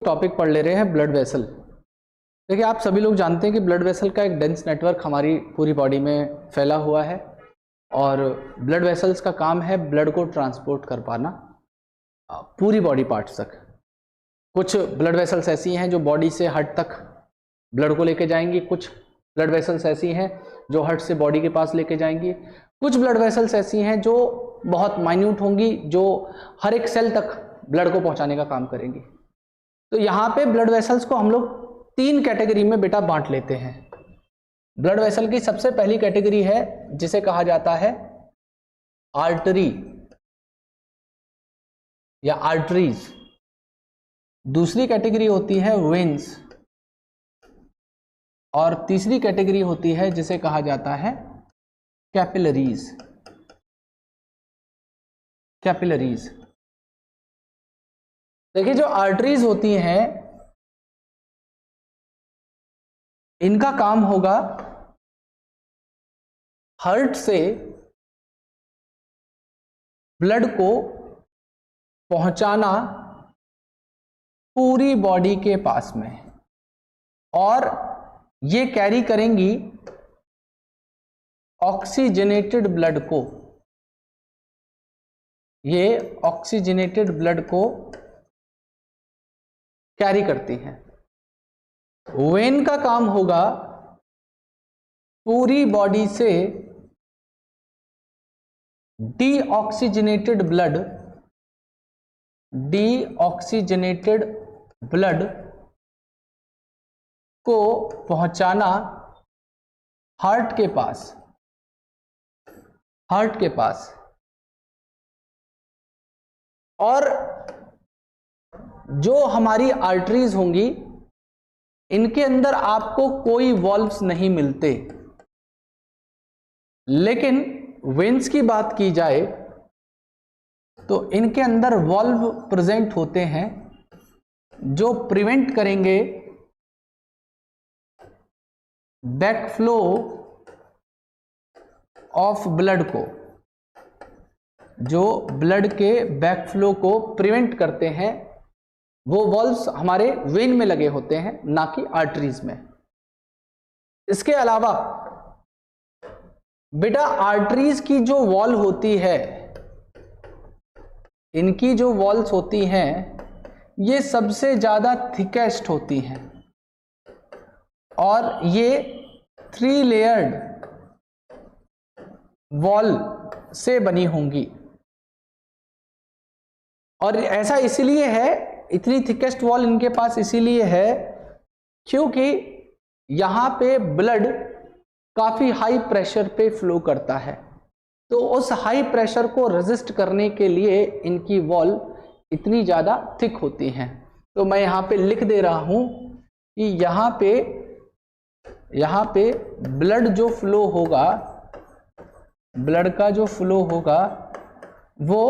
Topic पढ़ ले रहे हैं ब्लड वेसल। देखिए, आप सभी लोग जानते हैं कि ब्लड वेसल का एक डेंस नेटवर्क हमारी पूरी बॉडी में फैला हुआ है और ब्लड वेसल्स का काम है ब्लड को ट्रांसपोर्ट कर पाना पूरी बॉडी पार्ट्स तक। कुछ ब्लड वेसल्स ऐसी हैं जो बॉडी से हार्ट तक ब्लड को लेके जाएंगी, कुछ ब्लड वेसल्स ऐसी हैं जो हार्ट से बॉडी के पास लेके जाएंगी, कुछ ब्लड वेसल्स ऐसी हैं जो बहुत माइन्यूट होंगी, जो हर एक सेल तक ब्लड को पहुंचाने का काम करेंगी। तो यहाँ पे ब्लड वेसल्स को हम लोग तीन कैटेगरी में बेटा बांट लेते हैं। ब्लड वेसल की सबसे पहली कैटेगरी है जिसे कहा जाता है आर्टरी या आर्टरीज। दूसरी कैटेगरी होती है वेन्स और तीसरी कैटेगरी होती है जिसे कहा जाता है कैपिलरीज। कैपिलरीज देखिए, जो आर्टरीज होती हैं इनका काम होगा हार्ट से ब्लड को पहुंचाना पूरी बॉडी के पास में, और ये कैरी करेंगी ऑक्सीजनेटेड ब्लड को। ये ऑक्सीजनेटेड ब्लड को कैरी करती हैं। वेन का काम होगा पूरी बॉडी से डीऑक्सीजनेटेड ब्लड को पहुंचाना हार्ट के पास। और जो हमारी आर्टरीज होंगी इनके अंदर आपको कोई वॉल्व्स नहीं मिलते, लेकिन वेन्स की बात की जाए तो इनके अंदर वॉल्व प्रेजेंट होते हैं जो प्रिवेंट करेंगे बैकफ्लो ऑफ ब्लड को, जो ब्लड के बैकफ्लो को प्रिवेंट करते हैं। वो वॉल्व्स हमारे वेन में लगे होते हैं, ना कि आर्टरीज में। इसके अलावा बेटा आर्टरीज की जो वॉल होती है, इनकी जो वॉल्स होती हैं ये सबसे ज्यादा थिकेस्ट होती हैं और ये 3 लेयर्ड वॉल से बनी होंगी। और ऐसा इसीलिए है, इतनी थिकेस्ट वॉल इनके पास इसीलिए है क्योंकि यहां पे ब्लड काफी हाई प्रेशर पे फ्लो करता है। तो उस हाई प्रेशर को रेजिस्ट करने के लिए इनकी वॉल इतनी ज्यादा थिक होती हैं। तो मैं यहां पे लिख दे रहा हूं कि यहां पे ब्लड जो फ्लो होगा, ब्लड का जो फ्लो होगा वो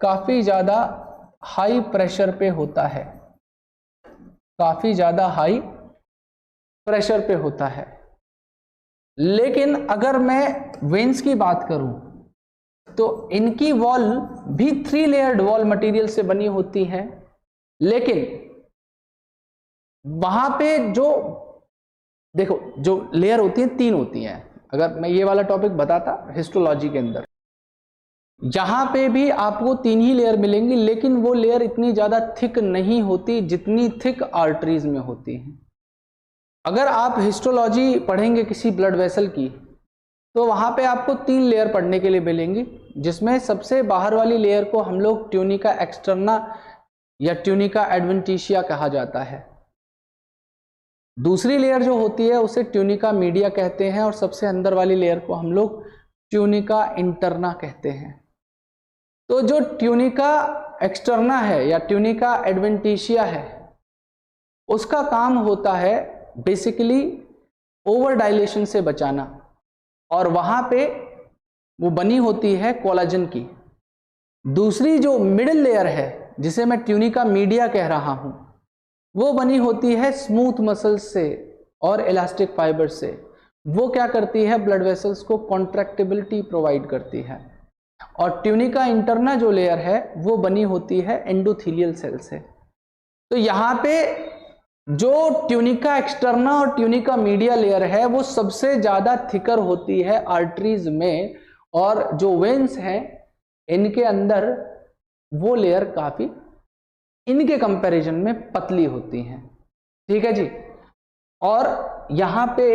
काफी ज्यादा हाई प्रेशर पे होता है, काफी ज्यादा हाई प्रेशर पे होता है। लेकिन अगर मैं वेन्स की बात करूं तो इनकी वॉल भी 3 लेयर्ड वॉल मटेरियल से बनी होती है, लेकिन वहां पे जो देखो जो लेयर होती है 3 होती हैं। अगर मैं ये वाला टॉपिक बताता हिस्टोलॉजी के अंदर, यहां पे भी आपको 3 ही लेयर मिलेंगी, लेकिन वो लेयर इतनी ज्यादा थिक नहीं होती जितनी थिक आर्टरीज में होती हैं। अगर आप हिस्टोलॉजी पढ़ेंगे किसी ब्लड वेसल की तो वहां पे आपको 3 लेयर पढ़ने के लिए मिलेंगी, जिसमें सबसे बाहर वाली लेयर को हम लोग ट्यूनिका एक्सटर्ना या ट्यूनिका एडवेंटिशिया कहा जाता है। दूसरी लेयर जो होती है उसे ट्यूनिका मीडिया कहते हैं और सबसे अंदर वाली लेयर को हम लोग ट्यूनिका इंटरना कहते हैं। तो जो ट्यूनिका एक्सटर्ना है या ट्यूनिका एडवेंटिशिया है उसका काम होता है बेसिकली ओवर डायलेशन से बचाना, और वहां पे वो बनी होती है कोलाजन की। दूसरी जो मिडिल लेयर है जिसे मैं ट्यूनिका मीडिया कह रहा हूं वो बनी होती है स्मूथ मसल्स से और इलास्टिक फाइबर से। वो क्या करती है, ब्लड वेसल्स को कॉन्ट्रैक्टिबिलिटी प्रोवाइड करती है। और ट्यूनिका इंटरना जो लेयर है वो बनी होती है एंडोथेलियल सेल से। तो यहां पे जो ट्यूनिका एक्सटर्ना और ट्यूनिका मीडिया लेयर है वो सबसे ज्यादा थिकर होती है आर्टरीज में, और जो वेन्स हैं इनके अंदर वो लेयर काफी इनके कंपैरिजन में पतली होती हैं। ठीक है जी। और यहां पे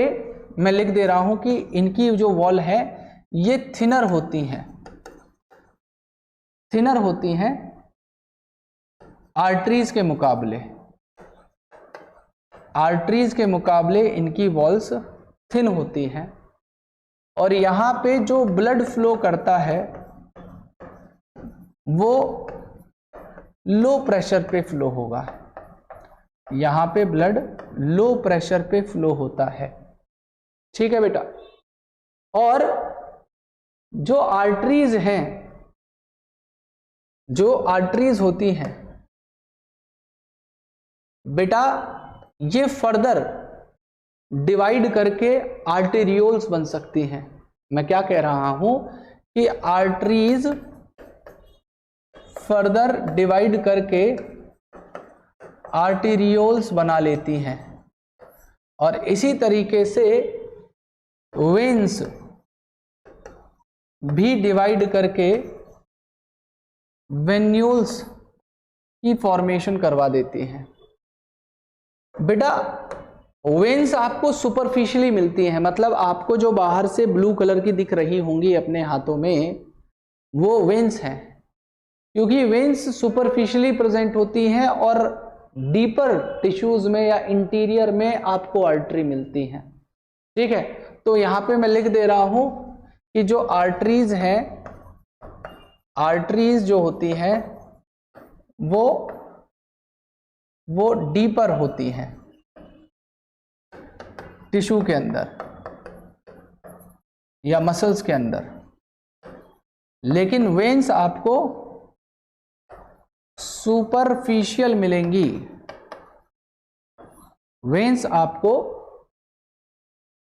मैं लिख दे रहा हूं कि इनकी जो वॉल है ये थिनर होती हैं आर्टरीज के मुकाबले इनकी वॉल्स थिन होती हैं। और यहां पे जो ब्लड फ्लो करता है वो लो प्रेशर पे फ्लो होगा। यहां पे ब्लड लो प्रेशर पे फ्लो होता है। ठीक है बेटा। और जो आर्टरीज होती हैं बेटा, ये फर्दर डिवाइड करके आर्टेरियोल्स बन सकती हैं। मैं क्या कह रहा हूं कि आर्टरीज फर्दर डिवाइड करके आर्टेरियोल्स बना लेती हैं, और इसी तरीके से वेन्स भी डिवाइड करके वेन्यूल्स की फॉर्मेशन करवा देती हैं। बेटा वेन्स आपको सुपरफिशियली मिलती हैं, मतलब आपको जो बाहर से ब्लू कलर की दिख रही होंगी अपने हाथों में वो वेन्स हैं, क्योंकि वेन्स सुपरफिशियली प्रेजेंट होती हैं और डीपर टिश्यूज में या इंटीरियर में आपको आर्टरी मिलती हैं। ठीक है। तो यहां पे मैं लिख दे रहा हूं कि जो आर्टरीज जो होती हैं वो डीपर होती हैं टिश्यू के अंदर या मसल्स के अंदर, लेकिन वेन्स आपको सुपरफिशियल मिलेंगी। वेन्स आपको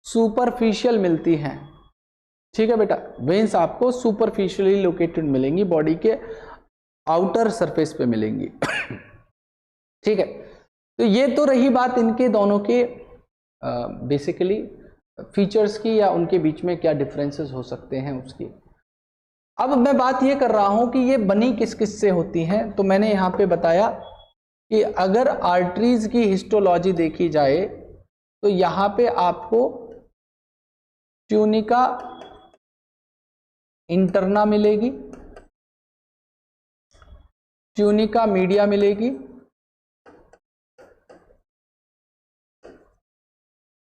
सुपरफिशियल मिलती हैं। ठीक है बेटा, वेन्स आपको सुपरफिशियली लोकेटेड मिलेंगी, बॉडी के आउटर सरफेस पे मिलेंगी। ठीक है। तो ये तो रही बात इनके दोनों के बेसिकली फीचर्स की, या उनके बीच में क्या डिफरेंसेस हो सकते हैं उसकी। अब मैं बात ये कर रहा हूं कि ये बनी किस किस से होती हैं। तो मैंने यहां पे बताया कि अगर आर्टरीज की हिस्टोलॉजी देखी जाए तो यहां पे आपको ट्यूनिका इंटरना मिलेगी, ट्यूनिका मीडिया मिलेगी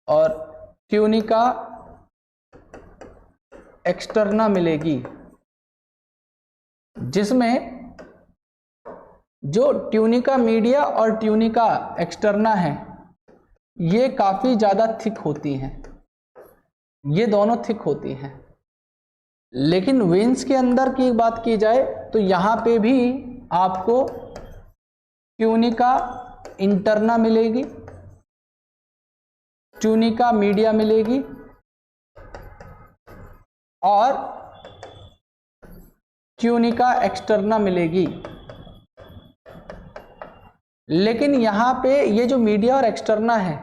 और ट्यूनिका एक्सटर्ना मिलेगी, जिसमें जो ट्यूनिका मीडिया और ट्यूनिका एक्सटर्ना है ये काफी ज्यादा थिक होती हैं, ये दोनों थिक होती हैं। लेकिन वेन्स के अंदर की बात की जाए तो यहां पे भी आपको ट्यूनिका इंटरना मिलेगी, ट्यूनिका मीडिया मिलेगी और ट्यूनिका एक्सटर्ना मिलेगी। लेकिन यहां पे ये जो मीडिया और एक्सटर्ना है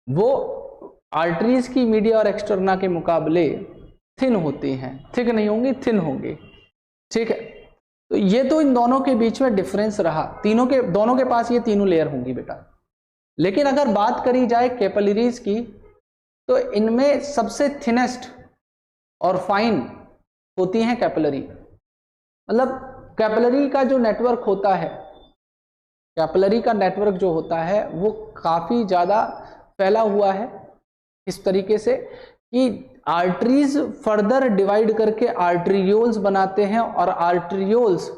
वो आर्टरीज की मीडिया और एक्सटर्ना के मुकाबले थिन होती हैं, थिक नहीं होंगी, थिन होंगी। ठीक है। तो ये तो इन दोनों के बीच में डिफरेंस रहा, दोनों के पास ये तीनों लेयर होंगी बेटा। लेकिन अगर बात करी जाए कैपिलरीज की तो इनमें सबसे थिनेस्ट और फाइन होती हैं कैपिलरी। मतलब कैपिलरी का जो नेटवर्क होता है, कैपिलरी का नेटवर्क जो होता है वो काफी ज्यादा फैला हुआ है, इस तरीके से कि आर्टरीज फर्दर डिवाइड करके आर्टरियोल्स बनाते हैं और आर्टरियोल्स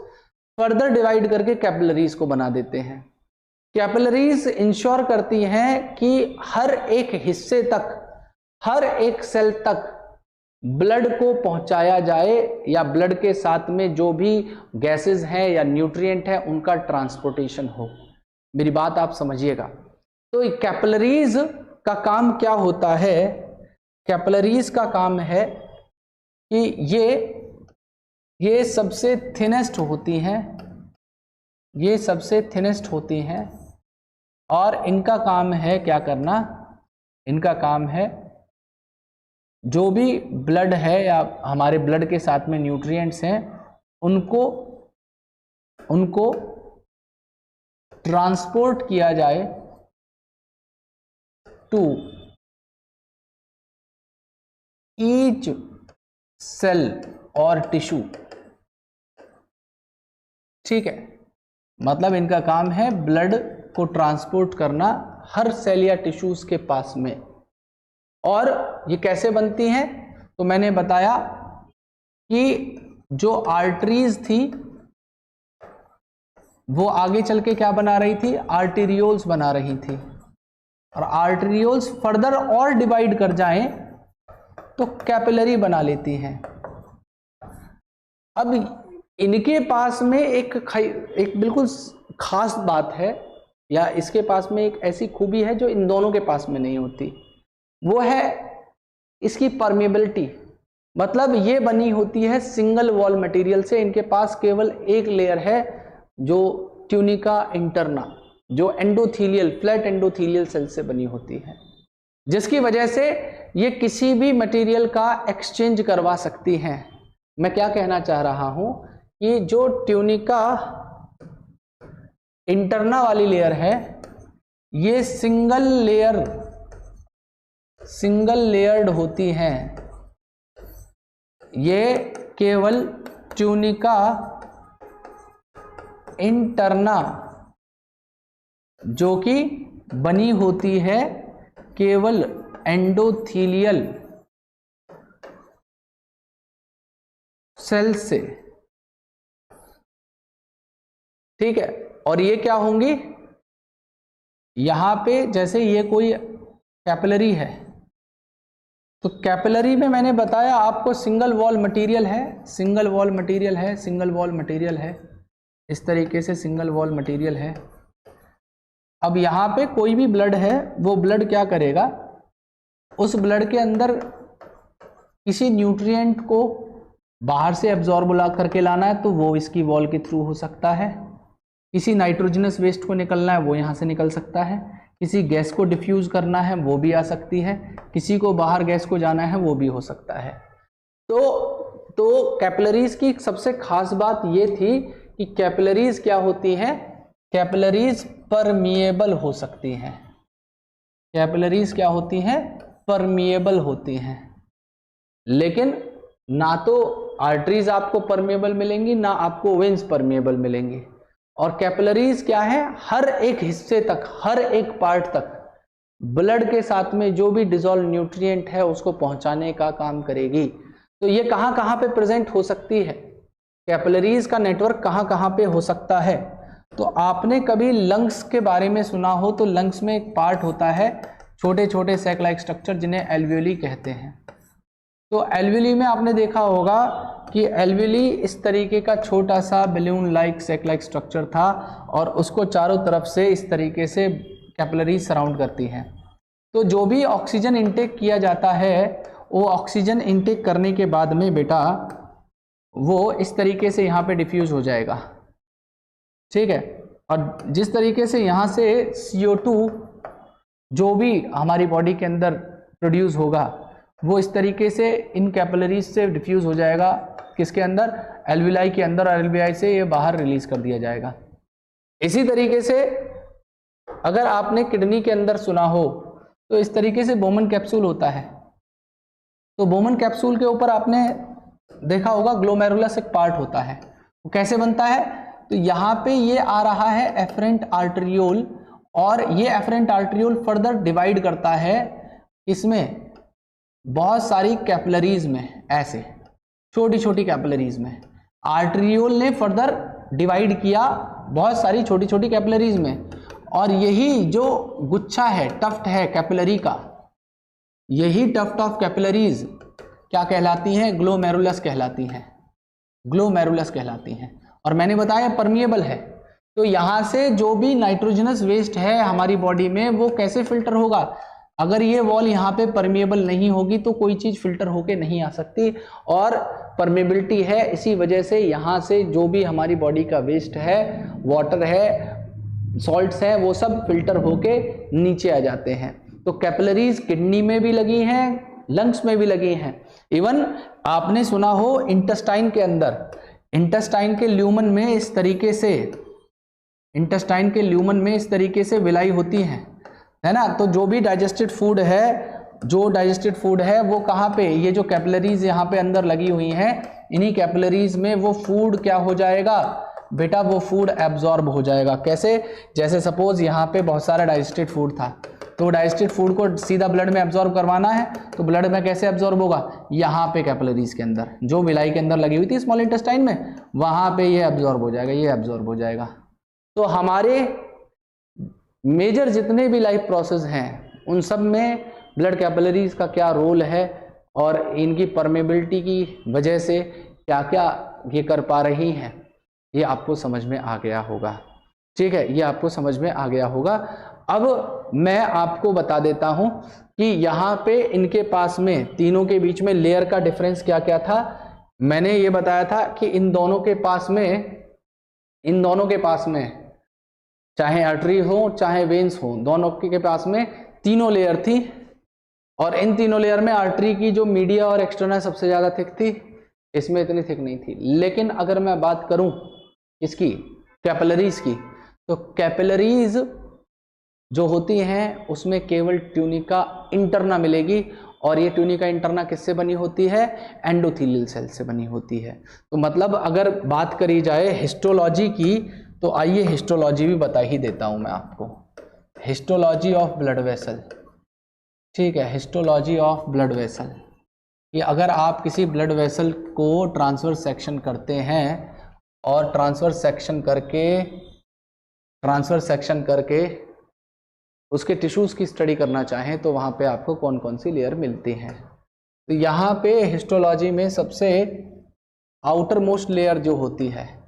फर्दर डिवाइड करके कैपिलरीज को बना देते हैं। कैपिलरीज इंश्योर करती हैं कि हर एक हिस्से तक, हर एक सेल तक ब्लड को पहुंचाया जाए, या ब्लड के साथ में जो भी गैसेस हैं या न्यूट्रिएंट है उनका ट्रांसपोर्टेशन हो। मेरी बात आप समझिएगा। तो कैपिलरीज का काम क्या होता है? कैपिलरीज का काम है कि ये सबसे थिनेस्ट होती हैं ये सबसे थिनेस्ट होती हैं और इनका काम है क्या करना, इनका काम है जो भी ब्लड है या हमारे ब्लड के साथ में न्यूट्रिएंट्स हैं उनको ट्रांसपोर्ट किया जाए टू ईच सेल और टिश्यू। ठीक है, मतलब इनका काम है ब्लड को ट्रांसपोर्ट करना हर सेल या टिश्यूज के पास में। और ये कैसे बनती हैं, तो मैंने बताया कि जो आर्टरीज थी वो आगे चल के क्या बना रही थी, आर्टेरियोल्स बना रही थी, और आर्टेरियोल्स फर्दर और डिवाइड कर जाएं तो कैपिलरी बना लेती हैं। अब इनके पास में एक बिल्कुल खास बात है, या इसके पास में एक ऐसी खूबी है जो इन दोनों के पास में नहीं होती, वो है इसकी परमेबिलिटी। मतलब ये बनी होती है सिंगल वॉल मटेरियल से। इनके पास केवल एक लेयर है जो ट्यूनिका इंटरना, जो एंडोथीलियल, फ्लैट एंडोथीलियल सेल से बनी होती है, जिसकी वजह से ये किसी भी मटेरियल का एक्सचेंज करवा सकती हैं। मैं क्या कहना चाह रहा हूं कि जो ट्यूनिका इंटरना वाली लेयर है ये सिंगल लेयर्ड होती हैं। ये केवल ट्यूनिका इंटरना जो कि बनी होती है केवल एंडोथीलियल सेल से। ठीक है, और ये क्या होंगी, यहां पे जैसे ये कोई कैपिलरी है तो कैपिलरी में मैंने बताया आपको सिंगल वॉल मटेरियल है, सिंगल वॉल मटेरियल है, सिंगल वॉल मटेरियल है, इस तरीके से सिंगल वॉल मटेरियल है। अब यहाँ पे कोई भी ब्लड है, वो ब्लड क्या करेगा, उस ब्लड के अंदर किसी न्यूट्रिएंट को बाहर से एब्जॉर्ब करके लाना है तो वो इसकी वॉल के थ्रू हो सकता है, किसी नाइट्रोजनस वेस्ट को निकलना है वो यहाँ से निकल सकता है, किसी गैस को डिफ्यूज़ करना है वो भी आ सकती है, किसी को बाहर गैस को जाना है वो भी हो सकता है। तो कैपिलरीज की सबसे खास बात ये थी कि कैपिलरीज क्या होती हैं, कैपिलरीज परमिएबल हो सकती हैं। कैपिलरीज क्या होती हैं, परमिएबल होती हैं। लेकिन ना तो आर्टरीज आपको परमिएबल मिलेंगी ना आपको वेन्स परमिएबल मिलेंगी। और कैपिलरीज क्या है, हर एक हिस्से तक, हर एक पार्ट तक ब्लड के साथ में जो भी डिसॉल्व न्यूट्रिएंट है उसको पहुंचाने का काम करेगी। तो ये कहाँ कहाँ पे प्रेजेंट हो सकती है, कैपिलरीज का नेटवर्क कहाँ कहाँ पे हो सकता है। तो आपने कभी लंग्स के बारे में सुना हो, तो लंग्स में एक पार्ट होता है छोटे छोटे सैक लाइक स्ट्रक्चर जिन्हें एल्वियोली कहते हैं। तो एल्वियोली में आपने देखा होगा कि एल्वियोली इस तरीके का छोटा सा balloon like sac like structure था और उसको चारों तरफ से इस तरीके से कैपिलरीज सराउंड करती हैं। तो जो भी ऑक्सीजन इनटेक किया जाता है वो ऑक्सीजन इनटेक करने के बाद में बेटा वो इस तरीके से यहाँ पे डिफ्यूज हो जाएगा। ठीक है, और जिस तरीके से यहाँ से CO2 जो भी हमारी बॉडी के अंदर प्रोड्यूस होगा वो इस तरीके से इन कैपिलरीज से डिफ्यूज हो जाएगा, किसके अंदर, एल्विलाई के अंदर, और एल्विलाई से ये बाहर रिलीज कर दिया जाएगा। इसी तरीके से अगर आपने किडनी के अंदर सुना हो तो इस तरीके से बोमन कैप्सूल होता है। तो बोमन कैप्सूल के ऊपर आपने देखा होगा ग्लोमेरुलस एक पार्ट होता है। वो कैसे बनता है, तो यहाँ पे ये आ रहा है एफरेंट आर्टरियोल, और ये एफरेंट आर्टरियोल फर्दर डिवाइड करता है इसमें बहुत सारी कैपिलरीज में, ऐसे छोटी छोटी कैपिलरीज में। आर्टरियोल ने फर्दर डिवाइड किया बहुत सारी छोटी छोटी कैपिलरीज में, और यही जो गुच्छा है, टफ्ट है कैपिलरी का, यही टफ्ट ऑफ कैपिलरीज क्या कहलाती हैं, ग्लोमेरुलस कहलाती हैं, ग्लोमेरुलस कहलाती हैं। और मैंने बताया परमिएबल है। तो यहाँ से जो भी नाइट्रोजनस वेस्ट है हमारी बॉडी में वो कैसे फिल्टर होगा, अगर ये वॉल यहाँ पे परमिएबल नहीं होगी तो कोई चीज़ फिल्टर होके नहीं आ सकती। और परमेबिलिटी है, इसी वजह से यहाँ से जो भी हमारी बॉडी का वेस्ट है, वाटर है, सॉल्ट्स हैं, वो सब फिल्टर होके नीचे आ जाते हैं। तो कैपिलरीज किडनी में भी लगी हैं, लंग्स में भी लगी हैं। इवन आपने सुना हो इंटेस्टाइन के अंदर, इंटेस्टाइन के ल्यूमन में इस तरीके से, इंटेस्टाइन के ल्यूमन में इस तरीके से विलाई होती है ना। तो जो भी डाइजेस्टेड फूड है, जो डाइजेस्टेड फूड है वो कहाँ पे, ये जो कैपिलरीज यहाँ पे अंदर लगी हुई हैं, इन्हीं कैपिलरीज में वो फूड क्या हो जाएगा बेटा, वो फूड एब्जॉर्ब हो जाएगा। कैसे, जैसे सपोज यहाँ पे बहुत सारा डाइजेस्टेड फूड था, तो डाइजेस्टेड फूड को सीधा ब्लड में एब्जॉर्ब करवाना है, तो ब्लड में कैसे एब्जॉर्ब होगा, यहाँ पे कैपिलरीज के अंदर, जो विलाई के अंदर लगी हुई थी स्मॉल इंटेस्टाइन में, वहाँ पे ये एब्जॉर्ब हो जाएगा, ये एब्जॉर्ब हो जाएगा। तो हमारे मेजर जितने भी लाइफ प्रोसेस हैं उन सब में ब्लड कैपिलरीज का क्या रोल है और इनकी परमेबिलिटी की वजह से क्या क्या ये कर पा रही हैं, ये आपको समझ में आ गया होगा। ठीक है, ये आपको समझ में आ गया होगा। अब मैं आपको बता देता हूं कि यहाँ पे इनके पास में, तीनों के बीच में लेयर का डिफरेंस क्या क्या था। मैंने ये बताया था कि इन दोनों के पास में चाहे आर्टरी हो चाहे वेन्स हो, दोनों के पास में तीनों लेयर थी, और इन तीनों लेयर में आर्टरी की जो मीडिया और एक्सटर्नल सबसे ज्यादा थिक थी, इसमें इतनी थिक नहीं थी। लेकिन अगर मैं बात करूं इसकी कैपिलरीज की, तो कैपिलरीज जो होती हैं उसमें केवल ट्यूनिका इंटरना मिलेगी, और ये ट्यूनिका इंटरना किससे बनी होती है, एंडोथेलियल सेल से बनी होती है। तो मतलब अगर बात करी जाए हिस्टोलॉजी की, तो आइए हिस्टोलॉजी भी बता ही देता हूं मैं आपको। हिस्टोलॉजी ऑफ ब्लड वेसल, ठीक है, हिस्टोलॉजी ऑफ ब्लड वेसल, कि अगर आप किसी ब्लड वेसल को ट्रांसफर सेक्शन करते हैं और ट्रांसफर सेक्शन करके उसके टिश्यूज की स्टडी करना चाहें, तो वहाँ पे आपको कौन कौन सी लेयर मिलती हैं। तो यहाँ पे हिस्टोलॉजी में सबसे आउटर मोस्ट लेयर जो होती है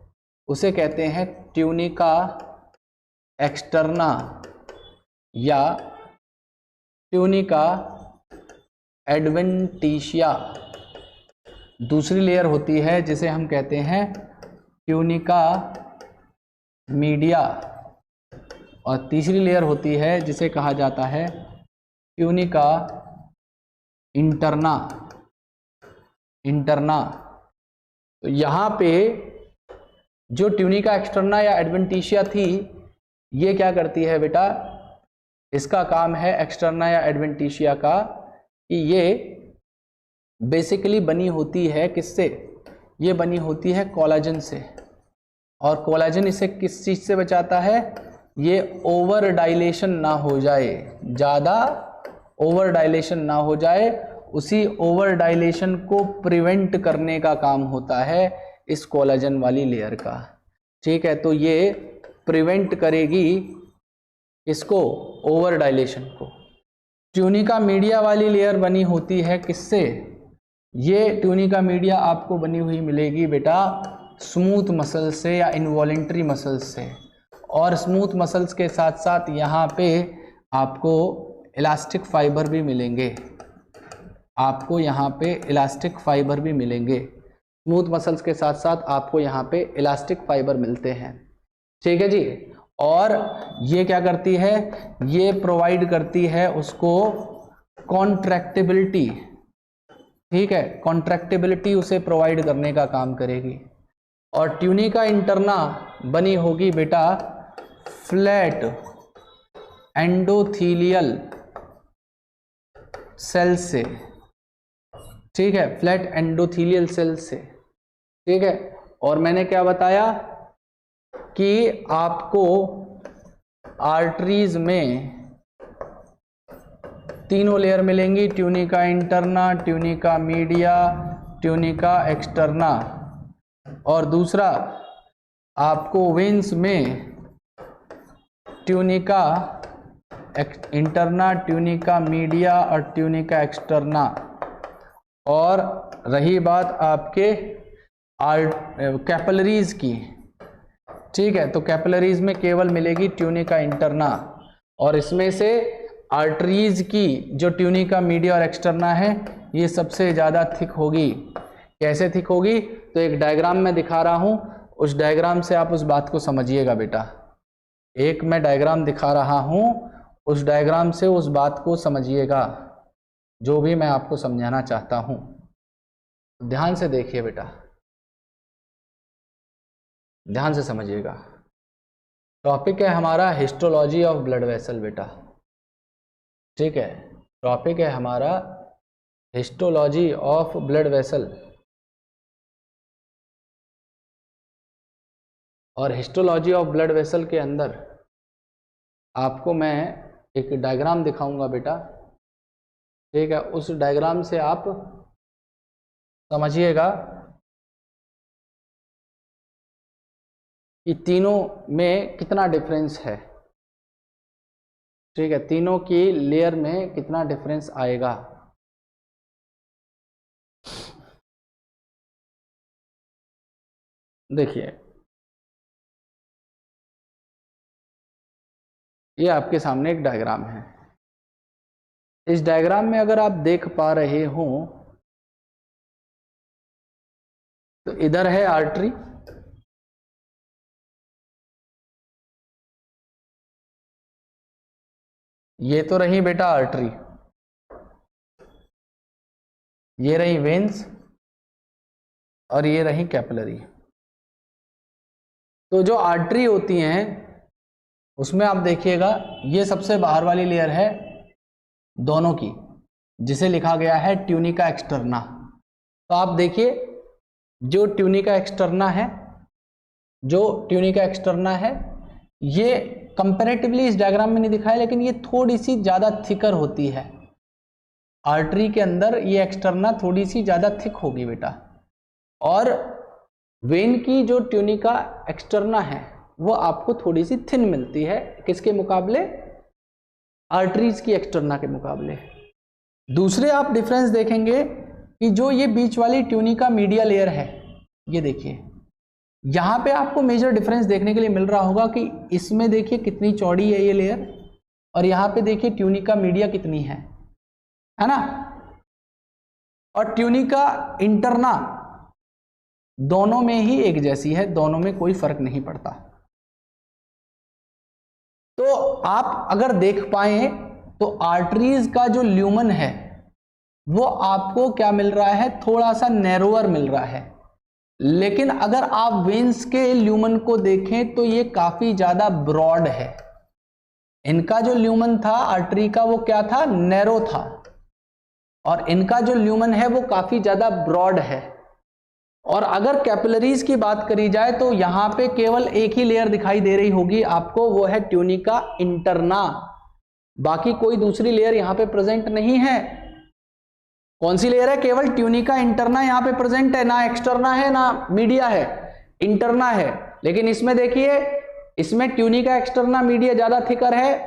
उसे कहते हैं ट्यूनिका एक्सटर्ना या ट्यूनिका एडवेंटिशिया। दूसरी लेयर होती है जिसे हम कहते हैं ट्यूनिका मीडिया, और तीसरी लेयर होती है जिसे कहा जाता है ट्यूनिका इंटरना। तो यहाँ पे जो ट्यूनिका एक्सटर्ना या एडवेंटिशिया थी, ये क्या करती है बेटा, इसका काम है एक्सटर्ना या एडवेंटिशिया का, कि ये बेसिकली बनी होती है किससे, ये बनी होती है कोलाजन से। और कोलाजन इसे किस चीज़ से बचाता है, ये ओवर डायलेशन ना हो जाए, ज़्यादा ओवर डायलेशन ना हो जाए, उसी ओवर डायलेशन को प्रिवेंट करने का काम होता है इस कोलाजन वाली लेयर का। ठीक है, तो ये प्रिवेंट करेगी इसको, ओवर डायलेशन को। ट्यूनिका मीडिया वाली लेयर बनी होती है किससे, ये ट्यूनिका मीडिया आपको बनी हुई मिलेगी बेटा स्मूथ मसल से या इनवॉलेंट्री मसल्स से, और स्मूथ मसल्स के साथ साथ यहाँ पे आपको इलास्टिक फाइबर भी मिलेंगे, आपको यहाँ पे इलास्टिक फाइबर भी मिलेंगे। स्मूथ मसल्स के साथ साथ आपको यहाँ पे इलास्टिक फाइबर मिलते हैं। ठीक है जी, और ये क्या करती है, ये प्रोवाइड करती है उसको कॉन्ट्रैक्टिबिलिटी। ठीक है, कॉन्ट्रैक्टिबिलिटी उसे प्रोवाइड करने का काम करेगी। और ट्यूनिका इंटरना बनी होगी बेटा फ्लैट एंडोथीलियल सेल से। ठीक है, फ्लैट एंडोथीलियल सेल से। ठीक है, और मैंने क्या बताया कि आपको आर्टरीज में तीनों लेयर मिलेंगी, tunica interna, tunica media, tunica externa, और दूसरा आपको वेन्स में ट्यूनिका इंटरना, ट्यूनिका मीडिया और ट्यूनिका एक्सटर्ना। और रही बात आपके कैपिलरीज की, ठीक है, तो कैपिलरीज में केवल मिलेगी ट्यूनिका इंटरना, और इसमें से आर्टरीज की जो ट्यूनिका मीडिया और एक्सटर्ना है ये सबसे ज़्यादा थिक होगी, कैसे थिक होगी? तो एक डायग्राम में दिखा रहा हूं, उस डायग्राम से आप उस बात को समझिएगा बेटा। एक मैं डायग्राम दिखा रहा हूं, उस डायग्राम से उस बात को समझिएगा, जो भी मैं आपको समझाना चाहता हूं। ध्यान से देखिए बेटा, ध्यान से समझिएगा। टॉपिक है हमारा हिस्टोलॉजी ऑफ ब्लड वेसल बेटा, ठीक है। टॉपिक है हमारा हिस्टोलॉजी ऑफ ब्लड वेसल। और हिस्टोलॉजी ऑफ ब्लड वेसल के अंदर आपको मैं एक डायग्राम दिखाऊंगा बेटा, ठीक है। उस डायग्राम से आप समझिएगा कि तीनों में कितना डिफरेंस है, ठीक है। तीनों की लेयर में कितना डिफरेंस आएगा। देखिए, ये आपके सामने एक डायग्राम है। इस डायग्राम में अगर आप देख पा रहे हो तो इधर है आर्टरी, ये तो रही बेटा आर्टरी, ये रही वेन्स, और ये रही कैपिलरी। तो जो आर्टरी होती हैं उसमें आप देखिएगा, ये सबसे बाहर वाली लेयर है दोनों की, जिसे लिखा गया है ट्यूनिका एक्सटर्ना। तो आप देखिए, जो ट्यूनिका एक्सटर्ना है, जो ट्यूनिका एक्सटर्ना है, ये कंपैरेटिवली इस डायग्राम में नहीं दिखा है, लेकिन ये थोड़ी सी ज़्यादा थिकर होती है। आर्टरी के अंदर ये एक्सटर्ना थोड़ी सी ज़्यादा थिक होगी बेटा। और वेन की जो ट्यूनिका एक्सटर्ना है वो आपको थोड़ी सी थिन मिलती है, किसके मुकाबले? आर्टरीज की एक्सटर्ना के मुकाबले। दूसरे आप डिफरेंस देखेंगे कि जो ये बीच वाली ट्यूनिका मीडिया लेयर है, ये देखिए, यहाँ पे आपको मेजर डिफरेंस देखने के लिए मिल रहा होगा कि इसमें देखिए कितनी चौड़ी है ये लेयर, और यहाँ पे देखिए ट्यूनिका मीडिया कितनी है ना। और ट्यूनिका इंटरना दोनों में ही एक जैसी है, दोनों में कोई फर्क नहीं पड़ता। तो आप अगर देख पाए तो आर्टरीज का जो ल्यूमन है वो आपको क्या मिल रहा है? थोड़ा सा नैरोअर मिल रहा है। लेकिन अगर आप वेन्स के ल्यूमन को देखें तो ये काफी ज्यादा ब्रॉड है। इनका जो ल्यूमन था आर्टरी का, वो क्या था? नैरो था। और इनका जो ल्यूमन है वो काफी ज्यादा ब्रॉड है। और अगर कैपिलरीज की बात करी जाए तो यहां पे केवल एक ही लेयर दिखाई दे रही होगी आपको, वो है ट्यूनिका इंटरना। बाकी कोई दूसरी लेयर यहां पे प्रेजेंट नहीं है। कौन सी लेयर है? केवल ट्यूनिका इंटरना यहां पे प्रेजेंट है, ना एक्सटर्ना है ना मीडिया है, इंटरना है। लेकिन इसमें देखिए, इसमें ट्यूनिका एक्सटर्ना मीडिया ज्यादा थिकर है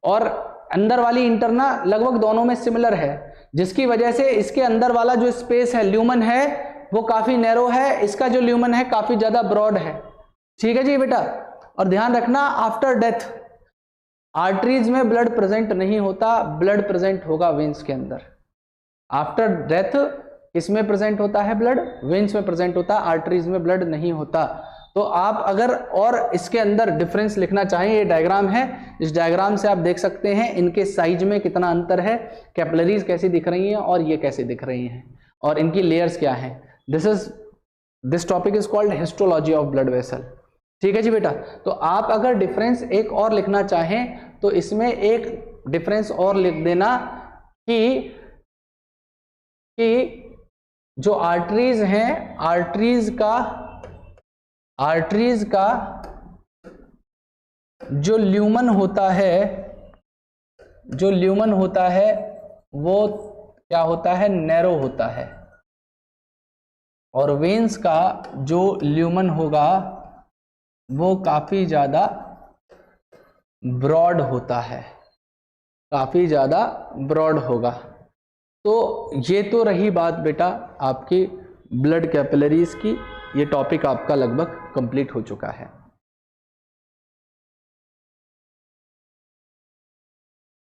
और अंदर वाली इंटरना लगभग दोनों में सिमिलर है, जिसकी वजह से इसके अंदर वाला जो स्पेस है, ल्यूमन है, वो काफी नैरो है। इसका जो ल्यूमन है काफी ज्यादा ब्रॉड है। ठीक है जी बेटा। और ध्यान रखना, आफ्टर डेथ आर्टरीज में ब्लड प्रेजेंट नहीं होता, ब्लड प्रेजेंट होगा वेन्स के अंदर। आफ्टर डेथ किसमें प्रेजेंट होता है ब्लड? वेन्स में प्रेजेंट होता है, आर्टरीज में ब्लड नहीं होता। तो आप अगर और इसके अंदर डिफरेंस लिखना चाहें, ये डायग्राम है, इस डायग्राम से आप देख सकते हैं इनके साइज में कितना अंतर है, कैपिलरीज कैसी दिख रही हैं और ये कैसे दिख रही हैं, और इनकी लेयर्स क्या हैं। This topic is called histology of blood vessel. ठीक है जी बेटा। तो आप अगर डिफरेंस एक और लिखना चाहें तो इसमें एक डिफरेंस और लिख देना कि जो आर्टरीज हैं, आर्टरीज का जो ल्यूमन होता है, वो क्या होता है? नैरो होता है। और वेन्स का जो ल्यूमन होगा वो काफी ज्यादा ब्रॉड होता है, काफी ज्यादा ब्रॉड होगा। तो ये तो रही बात बेटा आपकी ब्लड कैपिलरीज की। ये टॉपिक आपका लगभग कंप्लीट हो चुका है।